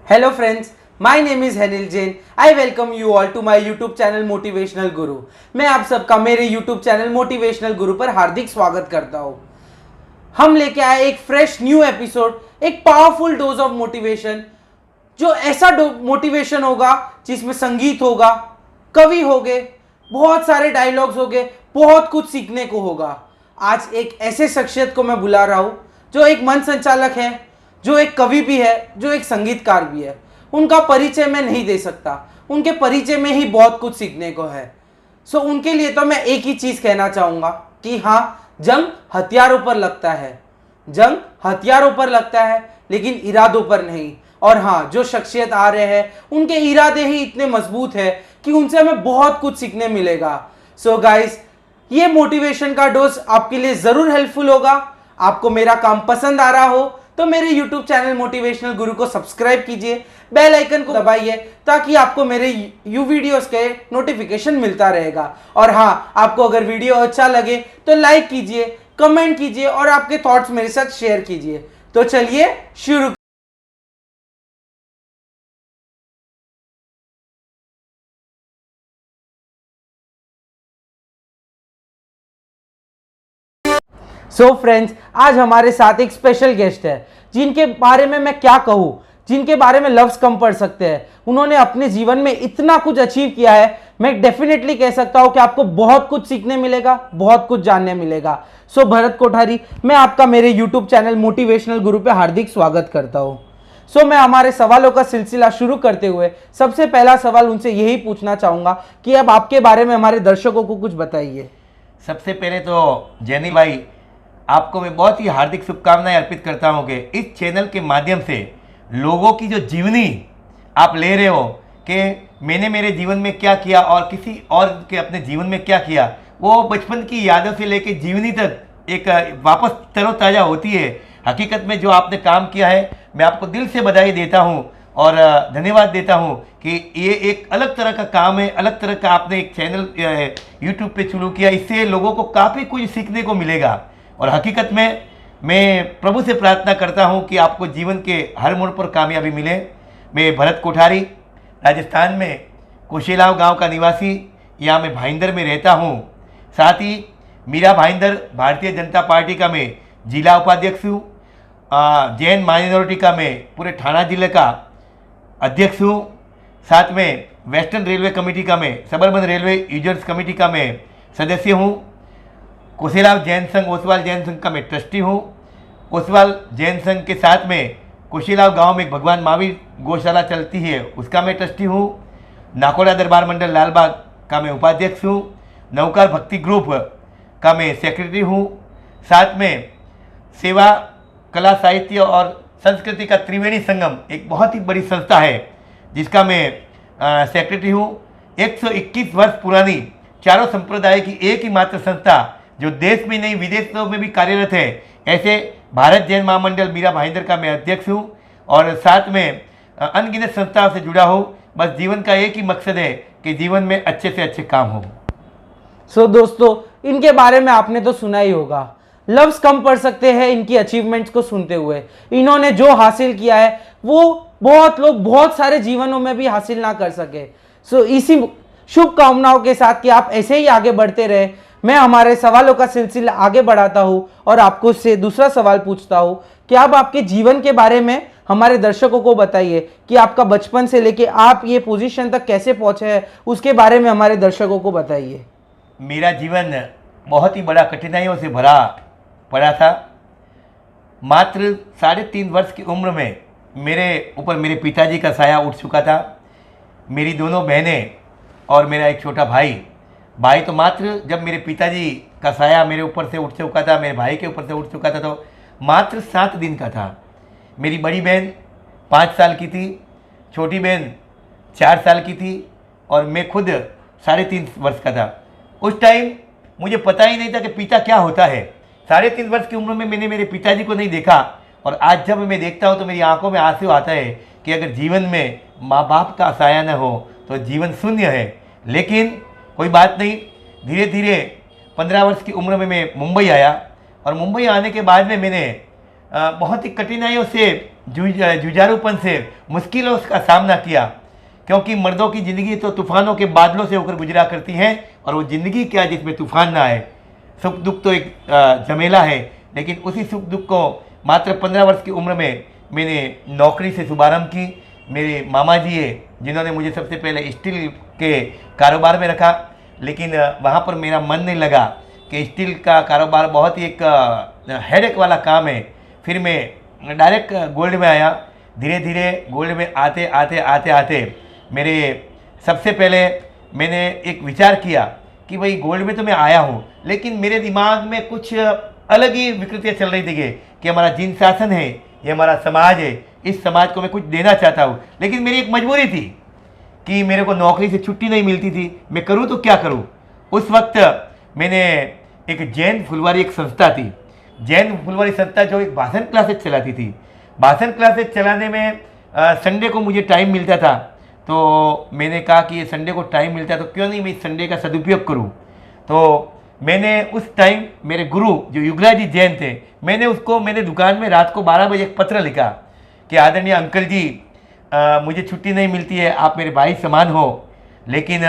Hello friends, my name is Henil Jain. I welcome you all to my YouTube channel Motivational Guru. मैं आप सबका मेरे YouTube channel motivational गुरु पर हार्दिक स्वागत करता हूँ। हम लेके आए एक फ्रेश न्यू एपिसोड, एक पावरफुल डोज ऑफ मोटिवेशन, जो ऐसा मोटिवेशन होगा जिसमें संगीत होगा, कवि होंगे, बहुत सारे डायलॉग्स होंगे, बहुत कुछ सीखने को होगा। आज एक ऐसे शख्सियत को मैं बुला रहा हूँ जो एक मंच संचालक है, जो एक कवि भी है, जो एक संगीतकार भी है। उनका परिचय मैं नहीं दे सकता, उनके परिचय में ही बहुत कुछ सीखने को है। सो उनके लिए तो मैं एक ही चीज़ कहना चाहूँगा कि हाँ, जंग हथियारों पर लगता है, जंग हथियारों पर लगता है, लेकिन इरादों पर नहीं। और हाँ, जो शख्सियत आ रहे हैं उनके इरादे ही इतने मजबूत है कि उनसे हमें बहुत कुछ सीखने मिलेगा। सो गाइस, ये मोटिवेशन का डोज आपके लिए ज़रूर हेल्पफुल होगा। आपको मेरा काम पसंद आ रहा हो तो मेरे YouTube चैनल मोटिवेशनल गुरु को सब्सक्राइब कीजिए, बेल आइकन को दबाइए ताकि आपको मेरे वीडियोस के नोटिफिकेशन मिलता रहेगा। और हाँ, आपको अगर वीडियो अच्छा लगे तो लाइक कीजिए, कमेंट कीजिए और आपके थॉट्स मेरे साथ शेयर कीजिए। तो चलिए शुरू। सो फ्रेंड्स, आज हमारे साथ एक स्पेशल गेस्ट है जिनके बारे में मैं क्या कहूँ, जिनके बारे में लफ्ज कम पड़ सकते हैं। उन्होंने अपने जीवन में इतना कुछ अचीव किया है, मैं डेफिनेटली कह सकता हूँ कि आपको बहुत कुछ सीखने मिलेगा, बहुत कुछ जानने मिलेगा। सो भरत कोठारी, मैं आपका मेरे यूट्यूब चैनल मोटिवेशनल गुरु पे हार्दिक स्वागत करता हूँ। सो मैं हमारे सवालों का सिलसिला शुरू करते हुए सबसे पहला सवाल उनसे यही पूछना चाहूँगा कि अब आपके बारे में हमारे दर्शकों को कुछ बताइए। सबसे पहले तो जैनी भाई, आपको मैं बहुत ही हार्दिक शुभकामनाएं अर्पित करता हूं कि इस चैनल के माध्यम से लोगों की जो जीवनी आप ले रहे हो कि मैंने मेरे जीवन में क्या किया और किसी और के अपने जीवन में क्या किया, वो बचपन की यादों से लेकर जीवनी तक एक वापस तरोताज़ा होती है। हकीकत में जो आपने काम किया है, मैं आपको दिल से बधाई देता हूँ और धन्यवाद देता हूँ कि ये एक अलग तरह का काम है, अलग तरह का आपने एक चैनल यूट्यूब पे शुरू किया। इससे लोगों को काफ़ी कुछ सीखने को मिलेगा। और हकीकत में मैं प्रभु से प्रार्थना करता हूं कि आपको जीवन के हर मोड़ पर कामयाबी मिले। मैं भरत कोठारी, राजस्थान में कुशीलाव गांव का निवासी, यहाँ मैं भाईंदर में रहता हूं। साथ ही मीरा भाईंदर भारतीय जनता पार्टी का मैं जिला उपाध्यक्ष हूँ। जैन माइनॉरिटी का मैं पूरे ठाणा जिले का अध्यक्ष हूँ। साथ में वेस्टर्न रेलवे कमेटी का मैं, सबर्बन रेलवे यूजर्स कमेटी का मैं सदस्य हूँ। कुशीलाव जैन संघ ओसवाल जैन संघ का मैं ट्रस्टी हूँ। ओसवाल जैन संघ के साथ में कुशीलाव गांव में भगवान महावीर गौशाला चलती है, उसका मैं ट्रस्टी हूँ। नाकोड़ा दरबार मंडल लालबाग का मैं उपाध्यक्ष हूँ। नौकार भक्ति ग्रुप का मैं सेक्रेटरी हूँ। साथ में सेवा कला साहित्य और संस्कृति का त्रिवेणी संगम एक बहुत ही बड़ी संस्था है जिसका मैं सेक्रेटरी हूँ। 121 वर्ष पुरानी चारों संप्रदाय की एक ही मात्र संस्था जो देश में नहीं विदेशों में भी कार्यरत है, ऐसे भारत जैन महामंडल मीरा भाईंदर का मैं अध्यक्ष हूँ। और साथ में अनगिनत संस्थाओं से जुड़ा हूँ। बस जीवन का एक ही मकसद है कि जीवन में अच्छे से अच्छे काम हो। सो दोस्तों, इनके बारे में आपने तो सुना ही होगा, लफ्ज कम पड़ सकते हैं इनकी अचीवमेंट्स को सुनते हुए। इन्होंने जो हासिल किया है वो बहुत लोग बहुत सारे जीवनों में भी हासिल ना कर सके। सो इसी शुभकामनाओं के साथ कि आप ऐसे ही आगे बढ़ते रहे, मैं हमारे सवालों का सिलसिला आगे बढ़ाता हूँ और आपको से दूसरा सवाल पूछता हूँ कि आप आपके जीवन के बारे में हमारे दर्शकों को बताइए कि आपका बचपन से लेके आप ये पोजीशन तक कैसे पहुँचे हैं, उसके बारे में हमारे दर्शकों को बताइए। मेरा जीवन बहुत ही बड़ा कठिनाइयों से भरा पड़ा था। मात्र 3.5 वर्ष की उम्र में मेरे ऊपर मेरे पिताजी का साया उठ चुका था। मेरी दोनों बहनें और मेरा एक छोटा भाई तो मात्र जब मेरे पिताजी का साया मेरे ऊपर से उठ चुका था, मेरे भाई के ऊपर से उठ चुका था, तो मात्र 7 दिन का था। मेरी बड़ी बहन 5 साल की थी, छोटी बहन 4 साल की थी और मैं खुद 3.5 वर्ष का था। उस टाइम मुझे पता ही नहीं था कि पिता क्या होता है। 3.5 वर्ष की उम्र में मैंने मेरे पिताजी को नहीं देखा और आज जब मैं देखता हूँ तो मेरी आंखों में आंसू आता है कि अगर जीवन में माँ बाप का साया न हो तो जीवन शून्य है। लेकिन कोई बात नहीं, धीरे धीरे 15 वर्ष की उम्र में मैं मुंबई आया और मुंबई आने के बाद में मैंने बहुत ही कठिनाइयों से जुझारूपन से मुश्किलों का सामना किया, क्योंकि मर्दों की ज़िंदगी तो तूफ़ानों के बादलों से होकर गुजरा करती है, और वो ज़िंदगी क्या जिसमें तूफ़ान ना आए। सुख दुख तो एक झमेला है, लेकिन उसी सुख दुख को मात्र 15 वर्ष की उम्र में मैंने नौकरी से शुभारंभ की। मेरे मामा जी है जिन्होंने मुझे सबसे पहले स्टील के कारोबार में रखा, लेकिन वहाँ पर मेरा मन नहीं लगा कि स्टील का कारोबार बहुत ही एक हेडेक वाला काम है। फिर मैं डायरेक्ट गोल्ड में आया। धीरे धीरे गोल्ड में आते आते आते आते मेरे सबसे पहले मैंने एक विचार किया कि भाई गोल्ड में तो मैं आया हूँ, लेकिन मेरे दिमाग में कुछ अलग ही विकृतियाँ चल रही थी कि हमारा जिन शासन है, ये हमारा समाज है, इस समाज को मैं कुछ देना चाहता हूँ, लेकिन मेरी एक मजबूरी थी कि मेरे को नौकरी से छुट्टी नहीं मिलती थी। मैं करूँ तो क्या करूँ। उस वक्त मैंने एक जैन फुलवारी एक संस्था थी, जैन फुलवारी संस्था जो एक भाषण क्लासेस चलाती थी। भाषण क्लासेस चलाने में संडे को मुझे टाइम मिलता था, तो मैंने कहा कि ये संडे को टाइम मिलता है तो क्यों नहीं मैं इस संडे का सदुपयोग करूं। तो मैंने उस टाइम मेरे गुरु जो युगराज जी जैन थे, मैंने दुकान में रात को 12 बजे एक पत्र लिखा कि आदरणीय अंकल जी, मुझे छुट्टी नहीं मिलती है, आप मेरे भाई समान हो, लेकिन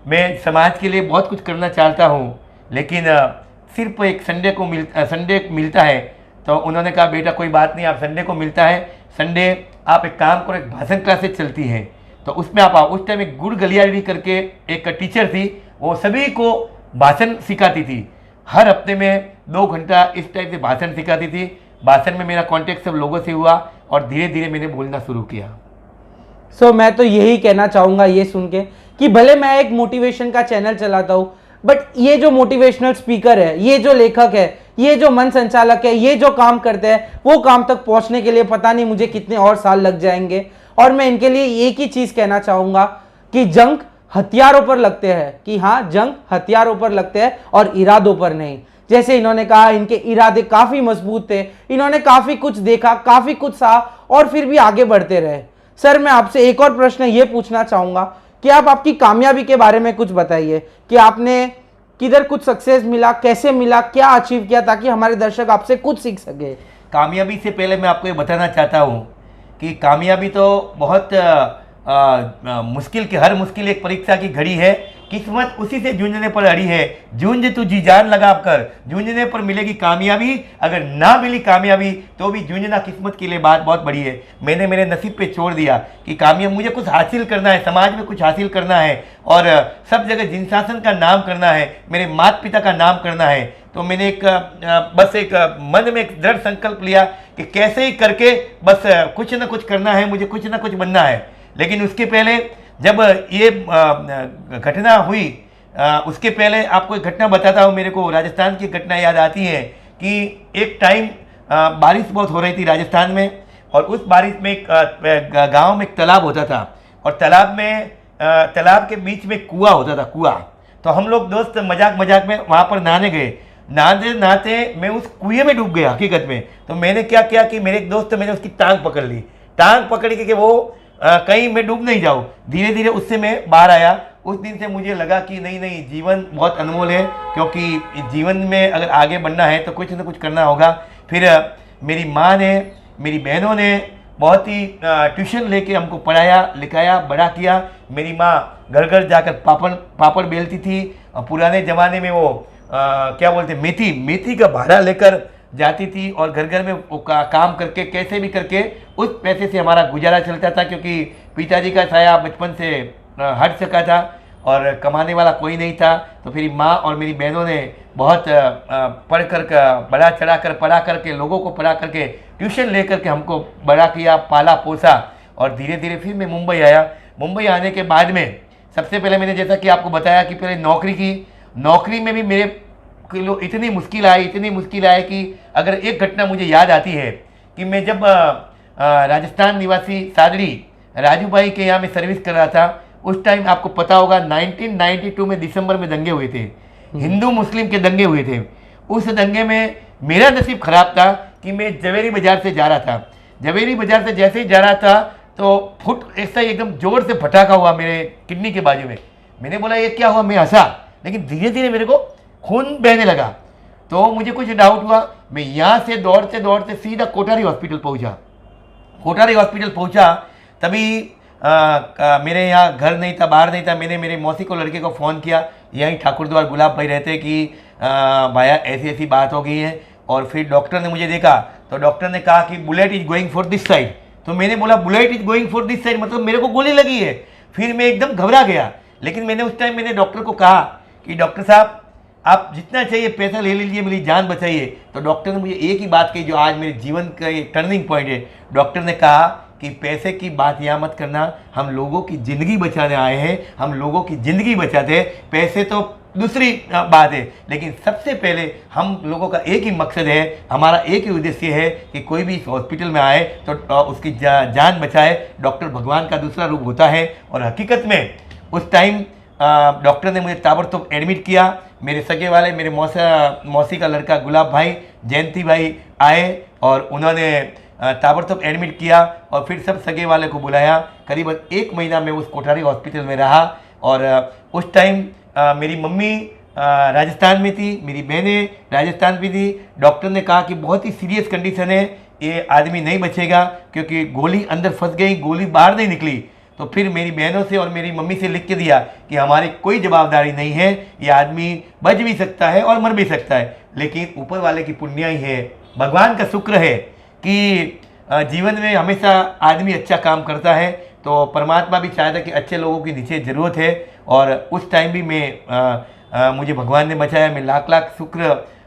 मैं समाज के लिए बहुत कुछ करना चाहता हूँ, लेकिन सिर्फ एक संडे मिलता है। तो उन्होंने कहा बेटा कोई बात नहीं, आप संडे को मिलता है, संडे आप एक काम करो, एक भाषण क्लासेस चलती है तो उसमें आप आओ। उस टाइम एक गुड़ गलियारी करके एक टीचर थी, वो सभी को भाषण सिखाती थी। हर हफ्ते में 2 घंटा इस टाइप से भाषण सिखाती थी। भाषण में मेरा कांटेक्ट सब लोगों से हुआ और धीरे धीरे मैंने बोलना शुरू किया। सो मैं तो यही कहना चाहूँगा ये सुन के कि भले मैं एक मोटिवेशन का चैनल चलाता हूँ, बट ये जो मोटिवेशनल स्पीकर है, ये जो लेखक है, ये जो मन संचालक है, ये जो काम करते हैं, वो काम तक पहुंचने के लिए पता नहीं मुझे कितने और साल लग जाएंगे। और मैं इनके लिए एक ही चीज कहना चाहूंगा कि जंग हथियारों पर लगते हैं, कि हाँ जंग हथियारों पर लगते हैं और इरादों पर नहीं। जैसे इन्होंने कहा इनके इरादे काफी मजबूत थे, इन्होंने काफी कुछ देखा, काफी कुछ सहा और फिर भी आगे बढ़ते रहे। सर मैं आपसे एक और प्रश्न ये पूछना चाहूंगा कि आप आपकी कामयाबी के बारे में कुछ बताइए कि आपने किधर कुछ सक्सेस मिला, कैसे मिला, क्या अचीव किया, ताकि हमारे दर्शक आपसे कुछ सीख सके। कामयाबी से पहले मैं आपको ये बताना चाहता हूँ कि कामयाबी तो बहुत मुश्किल की, हर मुश्किल एक परीक्षा की घड़ी है। किस्मत उसी से जूझने पर अड़ी है, जूझ तू जी जान लगा कर, जूझने पर मिलेगी कामयाबी, अगर ना मिली कामयाबी तो भी जूझना किस्मत के लिए बात बहुत बड़ी है। मैंने मेरे नसीब पे छोड़ दिया कि कामयाब मुझे कुछ हासिल करना है, समाज में कुछ हासिल करना है और सब जगह जिन शासन का नाम करना है, मेरे माता पिता का नाम करना है। तो मैंने बस एक मन में एक दृढ़ संकल्प लिया कि कैसे ही करके बस कुछ ना कुछ करना है, मुझे कुछ ना कुछ बनना है। लेकिन उसके पहले जब ये घटना हुई, उसके पहले आपको एक घटना बताता हूँ। मेरे को राजस्थान की घटना याद आती है कि एक टाइम बारिश बहुत हो रही थी राजस्थान में, और उस बारिश में एक गाँव में एक तालाब होता था और तालाब के बीच में कुआं होता था, कुआं। तो हम लोग दोस्त मजाक मजाक में वहाँ पर नहाने गए। नहाते नहाते मैं उस कुएं में डूब गया हकीकत में। तो मैंने क्या किया कि मेरे एक दोस्त, मैंने उसकी टांग पकड़ ली, टांग पकड़ के वो कहीं मैं डूब नहीं जाऊँ। धीरे धीरे उससे मैं बाहर आया। उस दिन से मुझे लगा कि नहीं, जीवन बहुत अनमोल है, क्योंकि जीवन में अगर आगे बढ़ना है तो कुछ ना कुछ करना होगा। फिर मेरी माँ ने, मेरी बहनों ने बहुत ही ट्यूशन लेके हमको पढ़ाया लिखाया, बड़ा किया। मेरी माँ घर घर जाकर पापड़ बेलती थी। पुराने ज़माने में वो क्या बोलते, मेथी का भाड़ा लेकर जाती थी और घर घर में काम करके कैसे भी करके उस पैसे से हमारा गुजारा चलता था, क्योंकि पिताजी का साया बचपन से हट सका था और कमाने वाला कोई नहीं था। तो फिर माँ और मेरी बहनों ने बहुत पढ़ कर पढ़ा करके लोगों को पढ़ा करके ट्यूशन ले करके हमको बड़ा किया, पाला पोसा। और धीरे धीरे फिर मैं मुंबई आया। मुंबई आने के बाद में सबसे पहले मैंने, जैसा कि आपको बताया कि पहले नौकरी की, नौकरी में भी मेरे इतनी मुश्किल आई कि अगर एक घटना मुझे याद आती है कि मैं जब राजस्थान निवासी सादड़ी राजू भाई के यहाँ में सर्विस कर रहा था, उस टाइम आपको पता होगा 1992 में दिसंबर में दंगे हुए थे, हिंदू मुस्लिम के दंगे हुए थे। उस दंगे में मेरा नसीब खराब था कि मैं जवेरी बाजार से जा रहा था। जवेरी बाजार से जैसे ही जा रहा था तो फुट ऐसा एकदम जोर से फटाका हुआ मेरे किडनी के बाजू में। मैंने बोला ये क्या हुआ, मैं हंसा, लेकिन धीरे धीरे मेरे को खून बहने लगा। तो मुझे कुछ डाउट हुआ, मैं यहाँ से दौड़ते दौड़ते सीधा कोठारी हॉस्पिटल पहुँचा। कोठारी हॉस्पिटल पहुंचा तभी मेरे यहाँ घर नहीं था, बाहर नहीं था। मैंने मेरे मौसी को लड़के को फ़ोन किया, यहीं ठाकुर द्वार गुलाब भाई रहते कि भैया ऐसी ऐसी बात हो गई है। और फिर डॉक्टर ने मुझे देखा तो डॉक्टर ने कहा कि bullet is going for this side. तो मैंने बोला bullet is going for this side मतलब मेरे को गोली लगी है। फिर मैं एकदम घबरा गया, लेकिन मैंने उस टाइम मैंने डॉक्टर को कहा कि डॉक्टर साहब आप जितना चाहिए पैसा ले लीजिए, मेरी जान बचाइए। तो डॉक्टर ने मुझे एक ही बात कही जो आज मेरे जीवन का एक टर्निंग पॉइंट है। डॉक्टर ने कहा कि पैसे की बात यहाँ मत करना, हम लोगों की ज़िंदगी बचाने आए हैं, हम लोगों की ज़िंदगी बचाते हैं, पैसे तो दूसरी बात है, लेकिन सबसे पहले हम लोगों का एक ही मकसद है, हमारा एक ही उद्देश्य है कि कोई भी इस हॉस्पिटल में आए तो उसकी जान बचाए। डॉक्टर भगवान का दूसरा रूप होता है। और हकीकत में उस टाइम डॉक्टर ने मुझे ताबड़तोड़ एडमिट किया। मेरे सगे वाले मेरे मौसी का लड़का गुलाब भाई, जयंती भाई आए और उन्होंने ताबड़तोड़ एडमिट किया। और फिर सब सगे वाले को बुलाया। करीबन 1 महीना में उस कोठारी हॉस्पिटल में रहा। और उस टाइम मेरी मम्मी राजस्थान में थी, मेरी बहनें राजस्थान में थी। डॉक्टर ने कहा कि बहुत ही सीरियस कंडीशन है, ये आदमी नहीं बचेगा क्योंकि गोली अंदर फंस गई, गोली बाहर नहीं निकली। तो फिर मेरी बहनों से और मेरी मम्मी से लिख के दिया कि हमारी कोई जवाबदारी नहीं है, ये आदमी बच भी सकता है और मर भी सकता है, लेकिन ऊपर वाले की पुण्याई है, भगवान का शुक्र है कि जीवन में हमेशा आदमी अच्छा काम करता है। तो परमात्मा भी चाहता है कि अच्छे लोगों की नीचे ज़रूरत है। और उस टाइम भी मुझे भगवान ने बचाया। मैं लाख लाख शुक्र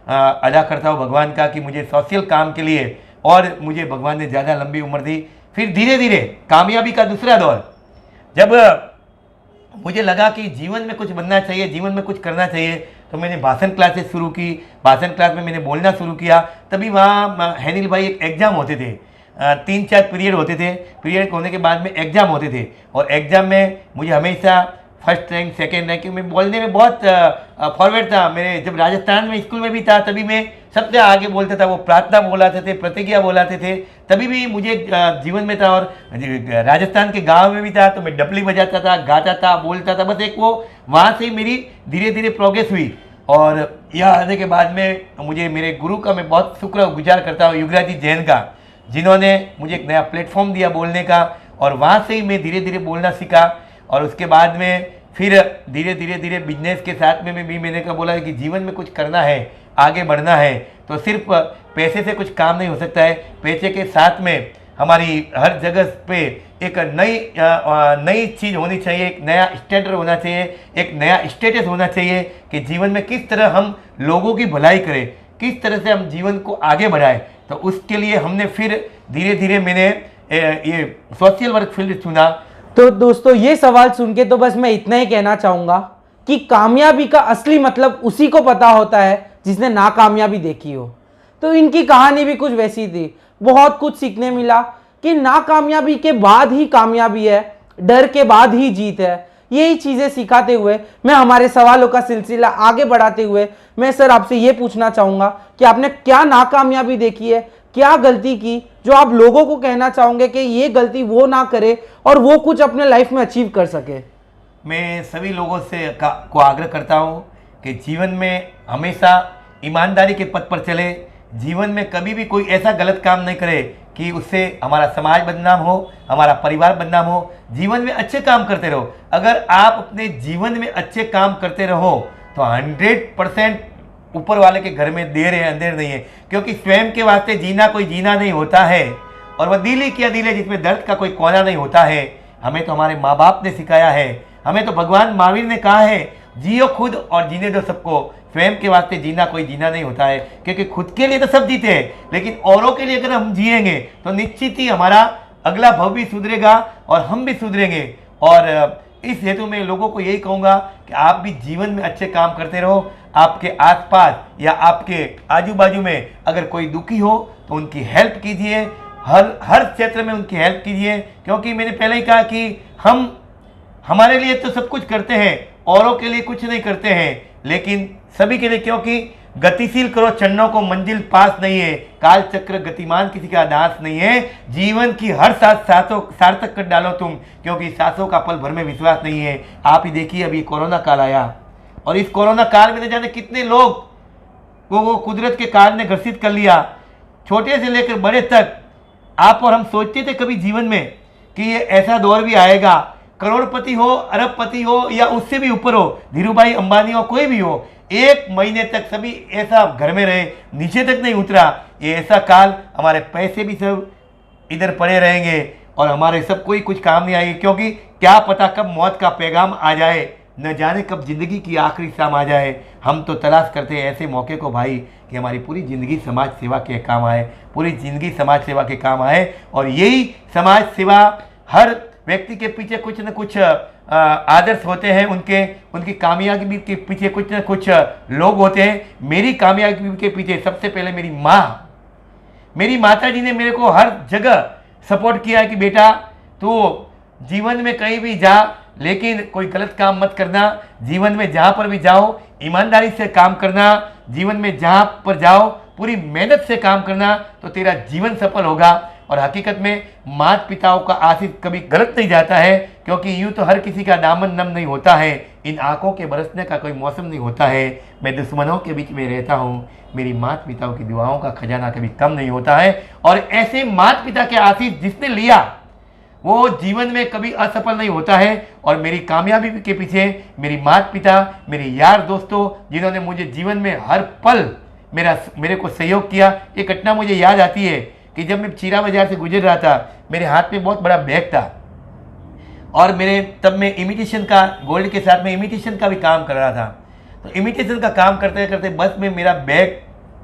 अदा करता हूँ भगवान का कि मुझे सोशल काम के लिए और मुझे भगवान ने ज़्यादा लंबी उम्र दी। फिर धीरे धीरे कामयाबी का दूसरा दौर, जब मुझे लगा कि जीवन में कुछ बनना चाहिए, जीवन में कुछ करना चाहिए, तो मैंने भाषण क्लासेस शुरू की। भाषण क्लास में मैंने बोलना शुरू किया। तभी वहाँ हैनिल भाई एक एग्ज़ाम होते थे, 3-4 पीरियड होते थे। पीरियड होने के बाद में एग्ज़ाम होते थे और एग्ज़ाम में मुझे हमेशा फर्स्ट रैंक, सेकेंड रैंक, मैं बोलने में बहुत फॉरवर्ड था। मेरे जब राजस्थान में स्कूल में भी था तभी मैं सबसे आगे बोलता था। वो प्रार्थना बोलाते थे, प्रतिज्ञा बोलाते थे, तभी भी मुझे जीवन में था। और राजस्थान के गांव में भी था तो मैं डपली बजाता था, गाता था, बोलता था। बस एक वो वहाँ से मेरी धीरे धीरे प्रोग्रेस हुई। और यह आने के बाद में मुझे मेरे गुरु का मैं बहुत शुक्रगुजार करता हूँ, युगराज जी जैन का, जिन्होंने मुझे एक नया प्लेटफॉर्म दिया बोलने का। और वहाँ से ही मैं धीरे धीरे बोलना सीखा। और उसके बाद में फिर धीरे धीरे बिजनेस के साथ में भी मैंने कहा बोला कि जीवन में कुछ करना है, आगे बढ़ना है, तो सिर्फ पैसे से कुछ काम नहीं हो सकता है। पैसे के साथ में हमारी हर जगह पे एक नई चीज़ होनी चाहिए, एक नया स्टैंडर्ड होना चाहिए, एक नया स्टेटस होना चाहिए कि जीवन में किस तरह हम लोगों की भलाई करें, किस तरह से हम जीवन को आगे बढ़ाएं। तो उसके लिए हमने फिर धीरे धीरे मैंने ये सोशल वर्क फील्ड चुना। तो दोस्तों ये सवाल सुन के तो बस मैं इतना ही कहना चाहूँगा कि कामयाबी का असली मतलब उसी को पता होता है जिसने नाकामयाबी देखी हो। तो इनकी कहानी भी कुछ वैसी थी। बहुत कुछ सीखने मिला कि नाकामयाबी के बाद ही कामयाबी है, डर के बाद ही जीत है। यही चीज़ें सिखाते हुए मैं हमारे सवालों का सिलसिला आगे बढ़ाते हुए मैं सर आपसे ये पूछना चाहूँगा कि आपने क्या नाकामयाबी देखी है, क्या गलती की जो आप लोगों को कहना चाहोगे कि ये गलती वो ना करे और वो कुछ अपने लाइफ में अचीव कर सके। मैं सभी लोगों से को आग्रह करता हूँ कि जीवन में हमेशा ईमानदारी के पथ पर चले। जीवन में कभी भी कोई ऐसा गलत काम नहीं करे कि उससे हमारा समाज बदनाम हो, हमारा परिवार बदनाम हो। जीवन में अच्छे काम करते रहो। अगर आप अपने जीवन में अच्छे काम करते रहो तो 100% ऊपर वाले के घर में देर है, अंधेर नहीं है। क्योंकि स्वयं के वास्ते जीना कोई जीना नहीं होता है, और वह दिल ही क्या दिल है जिसमें दर्द का कोई कोना नहीं होता है। हमें तो हमारे माँ बाप ने सिखाया है, हमें तो भगवान महावीर ने कहा है, जियो खुद और जीने दो सबको। स्वयं के वास्ते जीना कोई जीना नहीं होता है, क्योंकि खुद के लिए तो सब जीते हैं, लेकिन औरों के लिए अगर हम जिएंगे तो निश्चित ही हमारा अगला भव भी सुधरेगा और हम भी सुधरेंगे। और इस हेतु में लोगों को यही कहूँगा कि आप भी जीवन में अच्छे काम करते रहो। आपके आसपास या आपके आजू बाजू में अगर कोई दुखी हो तो उनकी हेल्प कीजिए, हर क्षेत्र में उनकी हेल्प कीजिए। क्योंकि मैंने पहले ही कहा कि हम हमारे लिए तो सब कुछ करते हैं, औरों के लिए कुछ नहीं करते हैं, लेकिन सभी के लिए। क्योंकि गतिशील करो चरणों को, मंजिल पास नहीं है, काल चक्र गतिमान किसी का दास नहीं है। जीवन की हर सांस सार्थक कर डालो तुम, क्योंकि सांसों का पल भर में विश्वास नहीं है। आप ही देखिए अभी कोरोना काल आया और इस कोरोना काल में न जाने कितने लोग वो कुदरत के काल ने ग्रसित कर लिया। छोटे से लेकर बड़े तक आप और हम सोचते थे कभी जीवन में कि ये ऐसा दौर भी आएगा, करोड़पति हो, अरबपति हो या उससे भी ऊपर हो, धीरूभाई अंबानी हो, कोई भी हो, 1 महीने तक सभी ऐसा घर में रहे, नीचे तक नहीं उतरा। ये ऐसा काल, हमारे पैसे भी सब इधर पड़े रहेंगे और हमारे सब कोई कुछ काम नहीं आएगी, क्योंकि क्या पता कब मौत का पैगाम आ जाए, न जाने कब जिंदगी की आखिरी शाम आ जाए। हम तो तलाश करते हैं ऐसे मौके को भाई कि हमारी पूरी ज़िंदगी समाज सेवा के काम आए, पूरी ज़िंदगी समाज सेवा के काम आए। और यही समाज सेवा, हर व्यक्ति के पीछे कुछ न कुछ आदर्श होते हैं, उनकी कामयाबी के पीछे कुछ न कुछ लोग होते हैं। मेरी कामयाबी के पीछे सबसे पहले मेरी माता जी ने मेरे को हर जगह सपोर्ट किया है कि बेटा तू जीवन में कहीं भी जा, लेकिन कोई गलत काम मत करना, जीवन में जहाँ पर भी जाओ ईमानदारी से काम करना, जीवन में जहाँ पर जाओ पूरी मेहनत से काम करना, तो तेरा जीवन सफल होगा। और हकीकत में माता पिताओं का आशीष कभी गलत नहीं जाता है, क्योंकि यूँ तो हर किसी का दामन नम नहीं होता है, इन आंखों के बरसने का कोई मौसम नहीं होता है। मैं दुश्मनों के बीच में रहता हूँ, मेरी माता पिताओं की दुआओं का खजाना कभी कम नहीं होता है। और ऐसे माता पिता के आशीष जिसने लिया वो जीवन में कभी असफल नहीं होता है। और मेरी कामयाबी के पीछे मेरी माता पिता, मेरे यार दोस्तों, जिन्होंने मुझे जीवन में हर पल मेरे को सहयोग किया। ये घटना मुझे याद आती है कि जब मैं चीरा बाजार से गुजर रहा था, मेरे हाथ में बहुत बड़ा बैग था और तब मैं इमिटेशन का, गोल्ड के साथ में इमिटेशन का भी काम कर रहा था। तो इमिटेशन का काम करते करते बस में मेरा बैग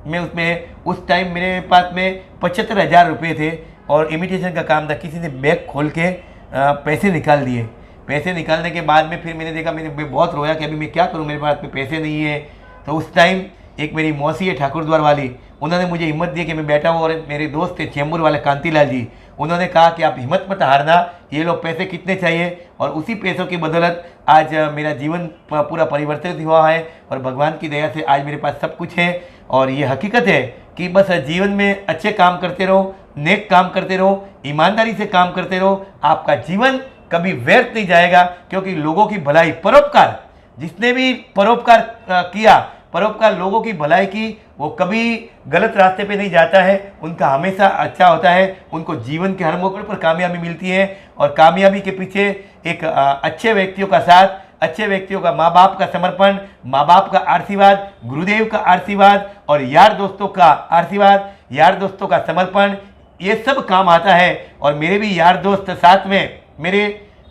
में, उसमें उस टाइम मेरे पास में 75,000 रुपये थे और इमिटेशन का काम था। किसी ने बैग खोल के पैसे निकाल दिए। पैसे निकालने के बाद में फिर मैंने देखा, मैं बहुत रोया कि अभी मैं क्या करूं, मेरे पास में पैसे नहीं है। तो उस टाइम एक मेरी मौसी है ठाकुरद्वार वाली, उन्होंने मुझे हिम्मत दी कि मैं बैठा हूँ, और मेरे दोस्त थे चेंबूर वाले कांतीलाल जी, उन्होंने कहा कि आप हिम्मत मत हारना, ये लो पैसे कितने चाहिए। और उसी पैसों की बदौलत आज मेरा जीवन पूरा परिवर्तित हुआ है और भगवान की दया से आज मेरे पास सब कुछ है। और ये हकीकत है कि बस जीवन में अच्छे काम करते रहो, नेक काम करते रहो, ईमानदारी से काम करते रहो, आपका जीवन कभी व्यर्थ नहीं जाएगा। क्योंकि लोगों की भलाई, परोपकार, जिसने भी परोपकार किया, परोपकार लोगों की भलाई की, वो कभी गलत रास्ते पे नहीं जाता है, उनका हमेशा अच्छा होता है, उनको जीवन के हर मौके पर कामयाबी मिलती है। और कामयाबी के पीछे एक अच्छे व्यक्तियों का साथ, अच्छे व्यक्तियों का, माँ बाप का समर्पण, माँ बाप का आशीर्वाद, गुरुदेव का आशीर्वाद और यार दोस्तों का आशीर्वाद, यार दोस्तों का समर्पण, ये सब काम आता है। और मेरे भी यार दोस्त साथ में, मेरे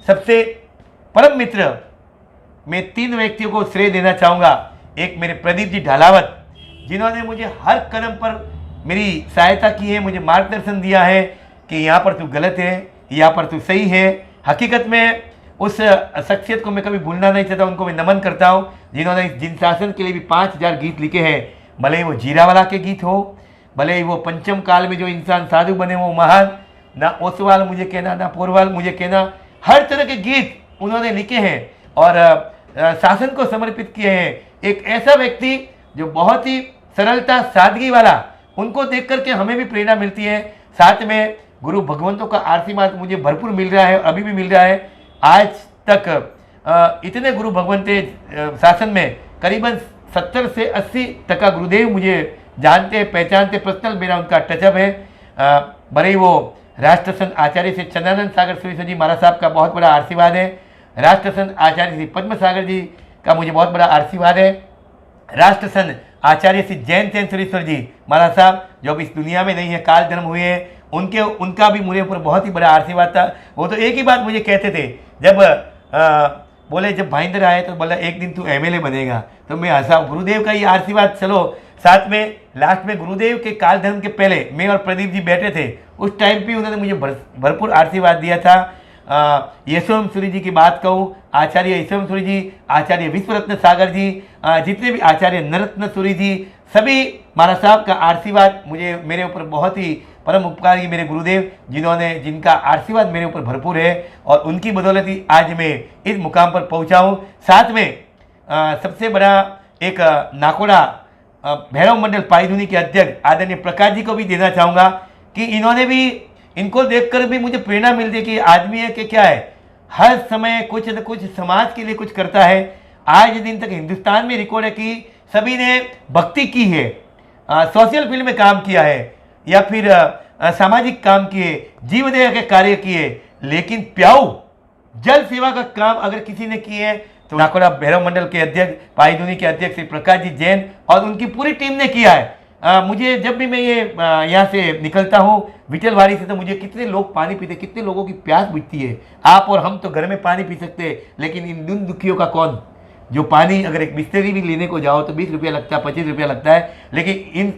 सबसे परम मित्र, मैं 3 व्यक्तियों को श्रेय देना चाहूँगा। एक मेरे प्रदीप जी ढालावत, जिन्होंने मुझे हर कदम पर मेरी सहायता की है, मुझे मार्गदर्शन दिया है कि यहाँ पर तू गलत है, यहाँ पर तू सही है। हकीकत में उस शख्सियत को मैं कभी भूलना नहीं चाहता, उनको मैं नमन करता हूँ, जिन्होंने जिन शासन के लिए भी 5000 गीत लिखे हैं। भले ही वो जीरावाला के गीत हो, भले ही वो पंचम काल में जो इंसान साधु बने वो महान, ना ओसवाल मुझे कहना, ना पोरवाल मुझे कहना, हर तरह के गीत उन्होंने लिखे हैं और शासन को समर्पित किए हैं। एक ऐसा व्यक्ति जो बहुत ही सरलता, सादगी वाला, उनको देख करके हमें भी प्रेरणा मिलती है। साथ में गुरु भगवंतों का आशीर्वाद मुझे भरपूर मिल रहा है, अभी भी मिल रहा है। आज तक इतने गुरु भगवंते शासन में करीबन 70 से 80% गुरुदेव मुझे जानते, पहचानते, पर्सनल मेरा उनका टचअप है। भले ही वो राष्ट्र संत आचार्य श्री चंद्रानंद सागर सुरेश्वर जी महाराज साहब का बहुत बड़ा आशीर्वाद है, राष्ट्र संत आचार्य श्री पद्म सागर जी का मुझे बहुत बड़ा आशीर्वाद है, राष्ट्र संत आचार्य श्री जैन चैन सुरेश्वर जी महाराज साहब जो अब इस दुनिया में नहीं है, काल जन्म हुए हैं, उनका भी मुझे ऊपर बहुत ही बड़ा आशीर्वाद था। वो तो एक ही बात मुझे कहते थे, जब बोले जब भाईंदर आए तो बोला एक दिन तू एमएलए बनेगा, तो मैं हंसा। गुरुदेव का ये आशीर्वाद, चलो साथ में लास्ट में गुरुदेव के काल धर्म के पहले मैं और प्रदीप जी बैठे थे, उस टाइम पे उन्होंने मुझे भरपूर आशीर्वाद दिया था। यशवंत सूरी जी की बात कहूँ, आचार्य यशवंत सूरी जी, आचार्य विश्वरत्न सागर जी, जितने भी आचार्य नरत्न सूरी जी, सभी महाराज साहब का आशीर्वाद मुझे, मेरे ऊपर बहुत ही परम उपकारी मेरे गुरुदेव, जिनका आशीर्वाद मेरे ऊपर भरपूर है और उनकी बदौलत ही आज मैं इस मुकाम पर पहुंचा हूं। साथ में सबसे बड़ा एक नाकोड़ा भैरव मंडल पाईधुनी के अध्यक्ष आदरणीय प्रकाश जी को भी देना चाहूँगा कि इन्होंने भी, इनको देखकर भी मुझे प्रेरणा मिलती है कि आदमी है कि क्या है, हर समय कुछ न कुछ समाज के लिए कुछ करता है। आज दिन तक हिंदुस्तान में रिकॉर्ड है कि सभी ने भक्ति की है, सोशल फील्ड में काम किया है, या फिर सामाजिक काम किए, जीवदया के कार्य किए, लेकिन प्याऊ जल सेवा का काम अगर किसी ने किए हैं तो नाकोड़ा भैरव मंडल के अध्यक्ष, पाईधुनी के अध्यक्ष श्री प्रकाश जी जैन और उनकी पूरी टीम ने किया है। मुझे जब भी मैं ये यहाँ से निकलता हूँ विठलवाड़ी से, तो मुझे कितने लोग पानी पीते, कितने लोगों की प्यास बुझती है। आप और हम तो घर में पानी पी सकते हैं, लेकिन इन दिन दुखियों का कौन? जो पानी अगर एक बिस्लरी भी लेने को जाओ तो 20 रुपया लगता है, 25 रुपया लगता है, लेकिन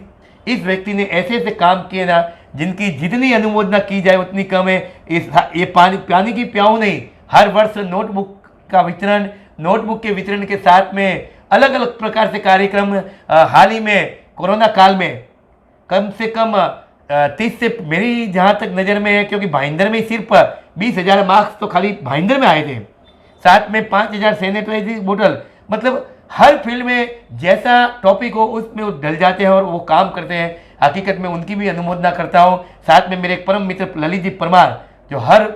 इस व्यक्ति ने ऐसे ऐसे काम किए ना जिनकी जितनी अनुमोदना की जाए उतनी कम है। ये पानी की प्याऊ नहीं, हर वर्ष नोटबुक का वितरण, नोटबुक के वितरण के साथ में अलग अलग प्रकार से कार्यक्रम। हाल ही में कोरोना काल में कम से कम 30 से मेरी जहाँ तक नज़र में है, क्योंकि भाईंदर में सिर्फ 20,000 मास्क तो खाली भाईंदर में आए थे, साथ में 5,000 सैनिटाइजर बोतल। मतलब हर फील्ड में जैसा टॉपिक हो उसमें वो डल जाते हैं और वो काम करते हैं। हकीकत में उनकी भी अनुमोदना करता हूँ। साथ में मेरे एक परम मित्र ललित जी परमार जो हर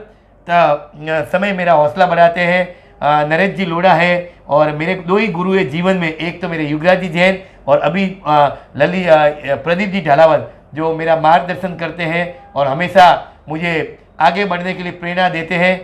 समय मेरा हौसला बढ़ाते हैं। नरेश जी लोढ़ा है और मेरे 2 ही गुरु है जीवन में, एक तो मेरे युगराज जी जैन और अभी प्रदीप जी ढालावल जो मेरा मार्गदर्शन करते हैं और हमेशा मुझे आगे बढ़ने के लिए प्रेरणा देते हैं।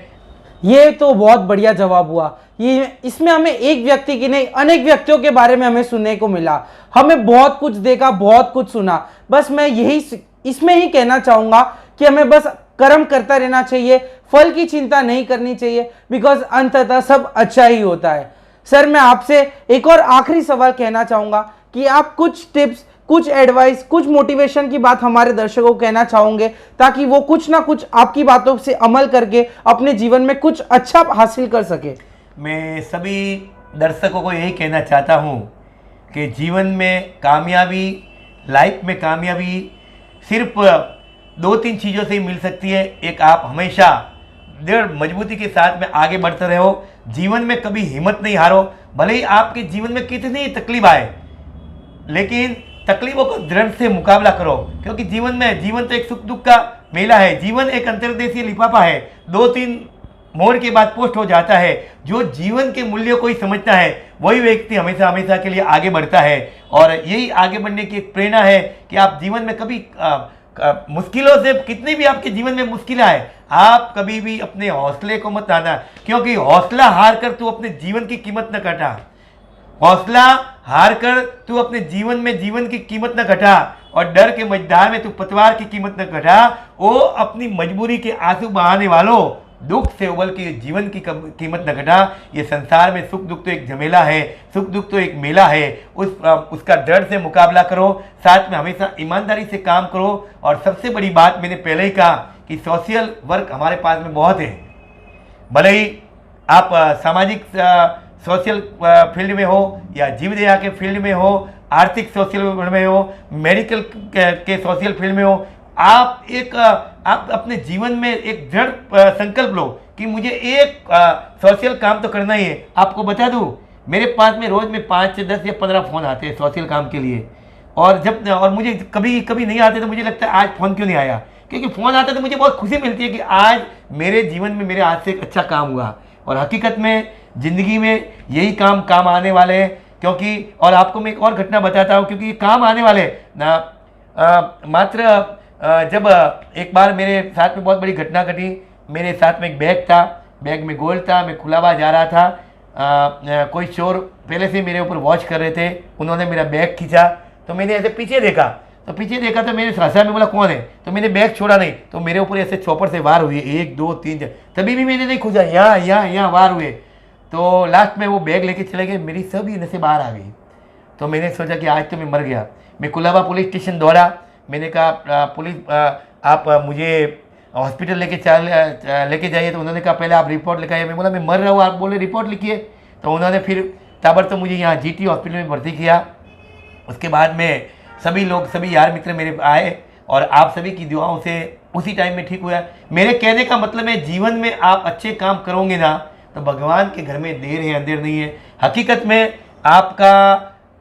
ये तो बहुत बढ़िया जवाब हुआ। ये इसमें हमें एक व्यक्ति की नहीं अनेक व्यक्तियों के बारे में हमें सुनने को मिला। हमें बहुत कुछ देखा, बहुत कुछ सुना। बस मैं यही इसमें ही कहना चाहूँगा कि हमें बस कर्म करता रहना चाहिए, फल की चिंता नहीं करनी चाहिए, बिकॉज अंततः सब अच्छा ही होता है। सर, मैं आपसे एक और आखिरी सवाल कहना चाहूँगा कि आप कुछ टिप्स, कुछ एडवाइस, कुछ मोटिवेशन की बात हमारे दर्शकों को कहना चाहोगे ताकि वो कुछ ना कुछ आपकी बातों से अमल करके अपने जीवन में कुछ अच्छा हासिल कर सके। मैं सभी दर्शकों को यही कहना चाहता हूँ कि जीवन में कामयाबी, लाइफ में कामयाबी सिर्फ 2-3 चीज़ों से ही मिल सकती है। एक, आप हमेशा दृढ़ मजबूती के साथ में आगे बढ़ते रहो, जीवन में कभी हिम्मत नहीं हारो। भले ही आपके जीवन में कितनी तकलीफ आए, लेकिन तकलीफों को दृढ़ से मुकाबला करो, क्योंकि जीवन तो एक सुख दुख का मेला है। जीवन एक अंतर्देशीय लिफाफा है, 2-3 मोड़ के बाद पोस्ट हो जाता है। जो जीवन के मूल्यों को ही समझता है वही व्यक्ति हमेशा हमेशा के लिए आगे बढ़ता है। और यही आगे बढ़ने की एक प्रेरणा है कि आप जीवन में कभी मुश्किलों से, कितनी भी आपके जीवन में मुश्किलें आए, आप कभी भी अपने हौसले को मत आना, क्योंकि हौसला हार कर तू अपने जीवन की कीमत न घटा। हौसला हार कर तू अपने जीवन में जीवन की कीमत न घटा, और डर के मझधार में तू पतवार की कीमत न घटा। वो अपनी मजबूरी के आंसू बहाने वालों, दुख से उबल के जीवन की कीमत न घटा। ये संसार में सुख दुख तो एक झमेला है, सुख दुख तो एक मेला है। उसका डर से मुकाबला करो, साथ में हमेशा ईमानदारी से काम करो। और सबसे बड़ी बात मैंने पहले ही कहा कि सोशल वर्क हमारे पास में बहुत है। भले ही आप सामाजिक सोशल फील्ड में हो या जीवदया के फील्ड में हो, आर्थिक सोशल में हो, मेडिकल के सोशल फील्ड में हो, आप अपने जीवन में एक दृढ़ संकल्प लो कि मुझे एक सोशल काम तो करना ही है। आपको बता दूं, मेरे पास में रोज में 5 से 10 या 15 फ़ोन आते हैं सोशल काम के लिए। और मुझे कभी कभी नहीं आते तो मुझे लगता है आज फ़ोन क्यों नहीं आया, क्योंकि फ़ोन आता तो मुझे बहुत खुशी मिलती है कि आज मेरे जीवन में मेरे हाथ से एक अच्छा काम हुआ। और हकीकत में ज़िंदगी में यही काम आने वाले हैं, क्योंकि और आपको मैं एक और घटना बताता हूँ, क्योंकि ये काम आने वाले ना। मात्र जब एक बार मेरे साथ में बहुत बड़ी घटना घटी। मेरे साथ में एक बैग था, बैग में गोल्ड था, मैं खुलावा जा रहा था। कोई चोर पहले से मेरे ऊपर वॉच कर रहे थे, उन्होंने मेरा बैग खींचा तो मैंने ऐसे पीछे देखा तो मेरे सासा में बोला कौन है, तो मैंने बैग छोड़ा नहीं, तो मेरे ऊपर ऐसे चौपर से वार हुए 1 2 3। तभी भी मैंने नहीं खोजा, यहाँ वार हुए। तो लास्ट में वो बैग लेके चले गए, मेरी सभी नसें बाहर आ गई। तो मैंने सोचा कि आज तो मैं मर गया। मैं कुलाबा पुलिस स्टेशन दौड़ा, मैंने कहा पुलिस आप मुझे हॉस्पिटल लेके जाइए। तो उन्होंने कहा पहले आप रिपोर्ट लिखाइए। मैं बोला मैं मर रहा हूँ, आप बोले रिपोर्ट लिखिए। तो उन्होंने फिर ताबड़तोड़ मुझे यहाँ जीटी हॉस्पिटल में भर्ती किया। उसके बाद में सभी यार मित्र मेरे आए और आप सभी की दुआओं से उसी टाइम में ठीक हुआ। मेरे कहने का मतलब है जीवन में आप अच्छे काम करोगे ना तो भगवान के घर में देर है अंधेर नहीं है। हकीकत में आपका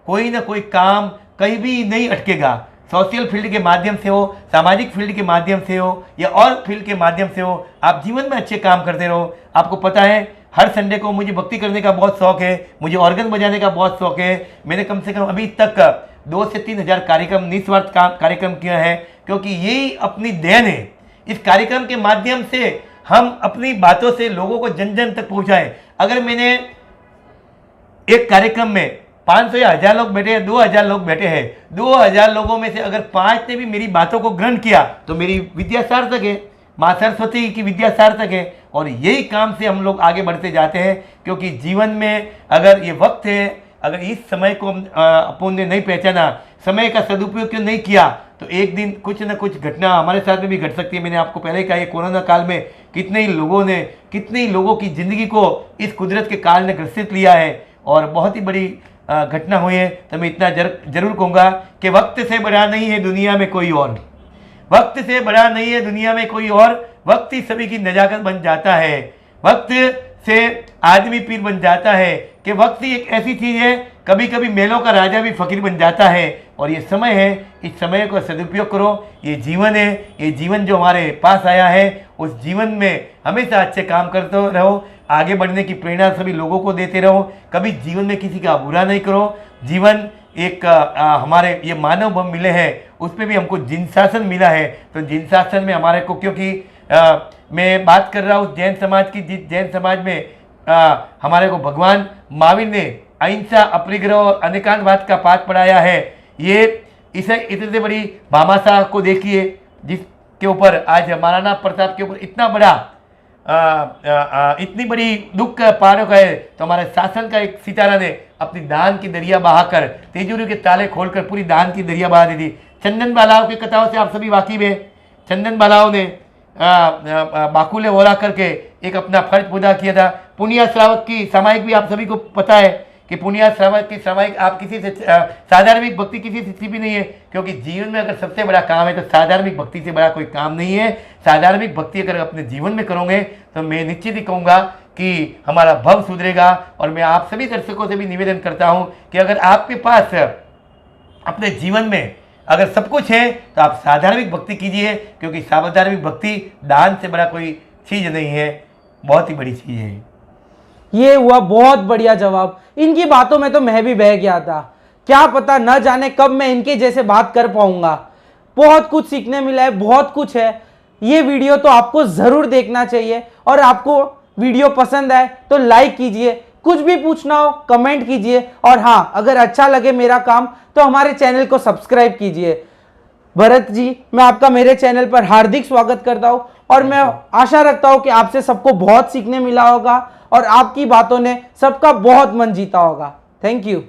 कोई ना कोई काम कहीं भी नहीं अटकेगा। सोशल फील्ड के माध्यम से हो, सामाजिक फील्ड के माध्यम से हो या और फील्ड के माध्यम से हो, आप जीवन में अच्छे काम करते रहो। आपको पता है हर संडे को मुझे भक्ति करने का बहुत शौक है, मुझे ऑर्गन बजाने का बहुत शौक है। मैंने कम से कम अभी तक 2 से 3 हज़ार कार्यक्रम निस्वार्थ कार्यक्रम किया है, क्योंकि यही अपनी देन है। इस कार्यक्रम के माध्यम से हम अपनी बातों से लोगों को जन जन तक पहुंचाएं। अगर मैंने एक कार्यक्रम में 500 या 1000 लोग बैठे हैं, 2000 लोग बैठे हैं, 2000 लोगों में से अगर 5 ने भी मेरी बातों को ग्रहण किया तो मेरी विद्या सार्थक है, माँ सरस्वती की विद्या सार्थक है। और यही काम से हम लोग आगे बढ़ते जाते हैं, क्योंकि जीवन में अगर ये वक्त है, अगर इस समय को अपन ने नहीं पहचाना, समय का सदुपयोग क्यों नहीं किया, तो एक दिन कुछ ना कुछ घटना हमारे साथ में भी घट सकती है। मैंने आपको पहले ही कहा, ये कोरोना काल में कितने ही लोगों की ज़िंदगी को इस कुदरत के काल ने ग्रसित लिया है और बहुत ही बड़ी घटना हुई है। तो मैं इतना जरूर कहूँगा कि वक्त से बड़ा नहीं है दुनिया में कोई और, वक्त से बड़ा नहीं है दुनिया में कोई और, वक्त ही सभी की नजाकत बन जाता है, वक्त से आदमी पीर बन जाता है, कि वक्त ही एक ऐसी चीज़ है, कभी कभी मेलों का राजा भी फकीर बन जाता है। और ये समय है, इस समय को सदुपयोग करो। ये जीवन है, ये जीवन जो हमारे पास आया है, उस जीवन में हमेशा अच्छे काम करते रहो, आगे बढ़ने की प्रेरणा सभी लोगों को देते रहो, कभी जीवन में किसी का बुरा नहीं करो। जीवन एक हमारे ये मानव बम मिले हैं, उस पर भी हमको जिन शासन मिला है, तो जिन शासन में हमारे को, क्योंकि मैं बात कर रहा हूँ जैन समाज की, जिस जैन समाज में हमारे को भगवान महावीर ने अहिंसा, अपरिग्रह और अनेकांतवाद का पाठ पढ़ाया है। ये इसे इतने बड़ी भामाशाह को देखिए, जिसके ऊपर आज महाराणा प्रताप के ऊपर इतना बड़ा इतनी बड़ी दुख पार हो गए, तो हमारे शासन का एक सितारा ने अपनी दान की दरिया बहाकर, तिजोरी के ताले खोलकर पूरी दान की दरिया बहा दी थी। चंदन बालाओं की कथाओं से आप सभी वाकिफ हैं। चंदन बालाओं ने बाकुले वोला करके एक अपना फर्ज पूरा किया था। पुनिया श्रावक की सामायिक भी आप सभी को पता है कि पुनिया श्रावक की सामायिक आप किसी से साधार्मिक भक्ति किसी से छिपी नहीं है, क्योंकि जीवन में अगर सबसे बड़ा काम है तो साधार्मिक भक्ति से बड़ा कोई काम नहीं है। साधार्मिक भक्ति अगर अपने जीवन में करोगे तो मैं निश्चित ही कहूँगा कि हमारा भव सुधरेगा। और मैं आप सभी दर्शकों से भी निवेदन करता हूँ कि अगर आपके पास अपने जीवन में अगर सब कुछ है तो आप साधार्मिक भक्ति कीजिए, क्योंकि साधार्मिक भक्ति दान से बड़ा कोई चीज़ नहीं है, बहुत ही बड़ी चीज़ है। ये हुआ बहुत बढ़िया जवाब। इनकी बातों में तो मैं भी बह गया था, क्या पता न जाने कब मैं इनके जैसे बात कर पाऊंगा। बहुत कुछ सीखने मिला है, बहुत कुछ है। ये वीडियो तो आपको ज़रूर देखना चाहिए, और आपको वीडियो पसंद आए तो लाइक कीजिए, कुछ भी पूछना हो कमेंट कीजिए, और हाँ, अगर अच्छा लगे मेरा काम तो हमारे चैनल को सब्सक्राइब कीजिए। भरत जी, मैं आपका मेरे चैनल पर हार्दिक स्वागत करता हूँ, और मैं आशा रखता हूँ कि आपसे सबको बहुत सीखने मिला होगा और आपकी बातों ने सबका बहुत मन जीता होगा। Thank you.